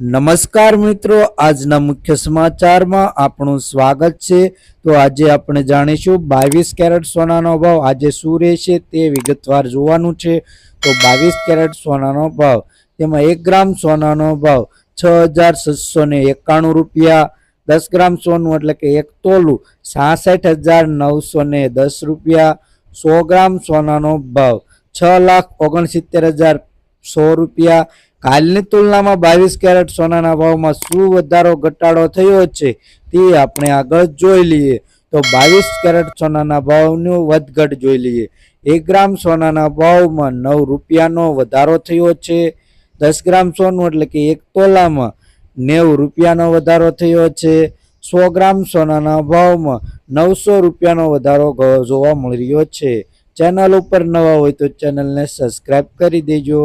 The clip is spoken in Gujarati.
નમસ્કાર મિત્રો, આજના મુખ્ય સમાચારમાં આપણું સ્વાગત છે। તો આજે આપણે જાણીશું 22 કેરેટ સોનાનો ભાવ આજે શું રહેશે તે વિગતવાર જોવાનું છે। તો 22 કેરેટ સોનાનો ભાવ, તેમાં 1 ગ્રામ સોનાનો ભાવ 6791 રૂપિયા, 10 ગ્રામ સોનું એટલે કે 1 તોલું 66,910 રૂપિયા, 100 ગ્રામ સોનાનો ભાવ 6,69,100 રૂપિયા। કાલની તુલનામાં 22 કેરેટ સોનાના ભાવમાં શું વધારો ઘટાડો થયો છે તે આપણે આગળ જોઈ લઈએ। તો 22 કેરેટ સોનાના ભાવનું વધઘટ જોઈ લઈએ। 1 ગ્રામ સોનાના ભાવમાં 9 રૂપિયાનો વધારો થયો છે। 10 ગ્રામ સોનું એટલે કે 1 તોલામાં 90 રૂપિયાનો વધારો થયો છે। 100 ગ્રામ સોનાના ભાવમાં 900 રૂપિયાનો વધારો જોવા મળી રહ્યો છે। ચેનલ ઉપર નવા હોય તો ચેનલને સબસ્ક્રાઈબ કરી દેજો।